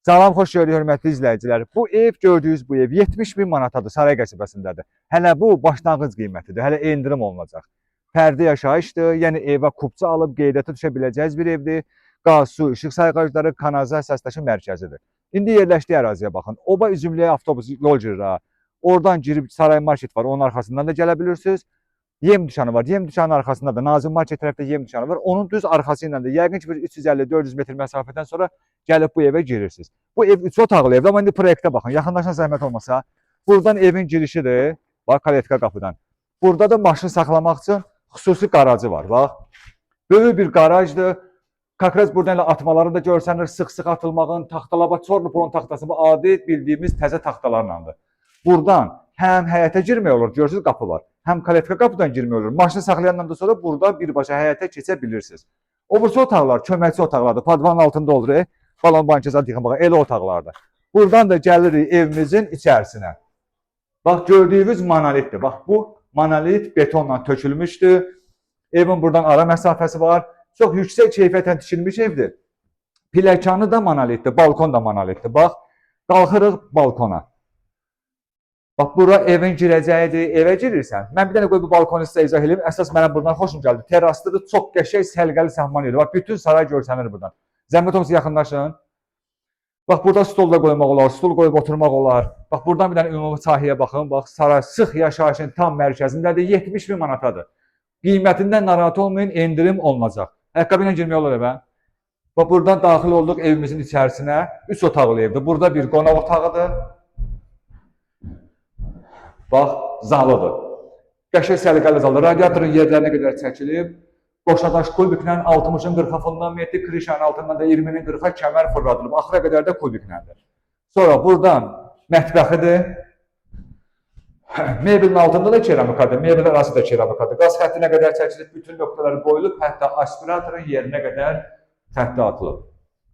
Salam, xoş gördük hörmətli izləyicilər. Bu ev gördüyünüz bu ev 70 bin manatadır, Saray qəsəbəsindədir. Hələ bu başlanğıc qiymətidir, hələ endirim olunacaq. Fərdi yaşayışdır, yəni evə kupça alıb qeydiyyata düşə biləcəyiz bir evdir. Qaz, su, işıq sayğacları, kanalizasiya əsasdaşı mərkəzidir. İndi yerləşdiyi əraziyə baxın. Oba üzümlüyə avtobus yol girir ha. Oradan girib Saray Market var, onun arxasından da gələ bilirsiniz. Yem dükanı var. Yem dükanının arxasında da Nazim Market tərəfdə yem dükanı var. Onun düz arxası ilə də yəqin ki 350-400 metr məsafədən sonra gəlib bu evə girirsiniz. Bu ev 3 otaqlı evdir, amma indi proyektə baxın. Yaxınlaşan zəhmət olmasa. Buradan evin girişidir. Bax, kaletka qapıdan. Burada da maşın saxlamaq üçün xüsusi qarajı var. Bax. Böyük bir qarajdır. Kakraz buradan elə atmaları da görsənir. Sıx-sıx atılmağın, taxtalaba, çorlu taxtası bu adi bildiyimiz təzə taxtalarlandır. Buradan həm həyətə girmək olur, görürsünüz qapı var. Həm kaletka qapıdan girmək olur. Maşını saxlayandan da sonra burada birbaşa həyətə keçə bilirsiniz. O birisi otaqlar köməkçi otaqlardır. Padvanın altında olur. Balon bankası yıxın baxın, elə otaqlardır. Buradan da gəlirik evimizin içərisinə. Bax, gördüyünüz monolitdir. Bax, bu monolit betonla tökülmüşdür. Evin buradan ara məsafəsi var. Çox yüksək keyfiyyətlə tikilmiş evdir. Pilləkəni də monolitdir, balkon da monolitdir. Bax, qalxırıq balkona. Bax, bura evin girəcəyidir, evə girirsən. Mən bir dənə qoy bu balkonu sizə izah edeyim. Əsas mənə buradan xoşum gəldi. Terraslıdır, çox qəşəng, səlqəli səhman yeri. Bax, bütün saray görsənir buradan. Zəhmət olmasa yaxınlaşın. Bax, burada stol da qoymaq olar, stol qoyub oturmaq olar. Bax, buradan bir dənə ümumi sahəyə baxın. Bax, saray sıx yaşayışın tam mərkəzindədir. 70 bin manatadır. Qiymətindən narahat olmayın, endirim olunacaq. Ayaqqabı ilə girmək olur evə. Bax, buradan daxil olduq evimizin içərisinə. 3 otaqlı evdir. Burada bir qonaq otağıdır. Bax, zalıdır. Qəşəng səliqəli zalıdır. Radiatorun yerlərinə qədər çəkilib. Qoşadaş kubiklə 60-ın 40-a fundamenti, krişanın altından da 20-nin 40-a kəmər fırladılıb. Axıra qədər də kubiklədir. Sonra buradan mətbəxidir. Mebelin altında da keramikadır. Mebel arası da keramikadır. Qaz xəttinə qədər çəkilib, bütün nöqtələri qoyulub, hətta aspiratorun yerinə qədər xətti atılıb.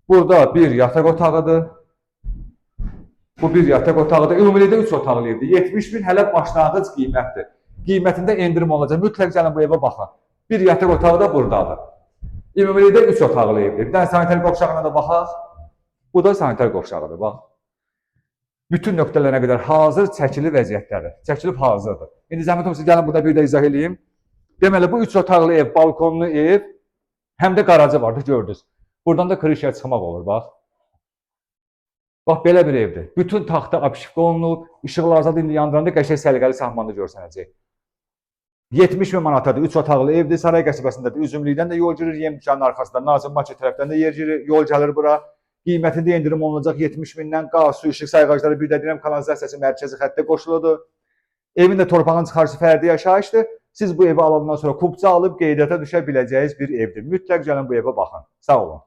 Burada bir yataq otağıdır. Bu bir yataq otağıdır. Ümumilikdə 3 otaqlı evdir. 70 bin hələ başlanğıc qiymətdir. Qiymətində endirim olacaq. Mütləq gəlin bu evə baxın. Bir yataq otağı da buradadır. Ümumilikdə 3 otaqlı evdir. Bir dənə sanitar qovşağına da baxaq. Bu da sanitar qovşağıdır. Bax. Bütün nöqtələrinə qədər hazır çəkili vəziyyətdədir. Çəkilib hazırdır. İndi zəhmət olmasa gəlin burada bir də izah edeyim. Deməli bu 3 otaqlı ev, balkonlu ev, həm də qarajı vardı, gördünüz. Buradan da krişaya çıxmaq olur, bax. Bax, belə bir evdir. Bütün taxta apişifqa olunub, işıqlar indi yandıranda qəşəng səliqəli sahmanda görsənəcək. 70 bin manatadır, 3 otaqlı evdir, Saray qəsəbəsindədir. Üzümlükdən də yol girir, yem dükanının arxasında, Nazim Market tərəfdən də yer girir, yol gəlir bura. Qiymətində endirim olunacaq 70 bindən, qaz, su, işıq sayğacları, bir də deyirəm, kanalizasiyası mərkəzi xəttə qoşuludur. Evin də torpağın çıxarışı fərdi yaşayışdır. Siz bu evi alandan sonra kupça alıb qeydiyyata düşə biləcəyiniz bir evdir. Mütləq gəlin bu evə baxın. Sağ olun.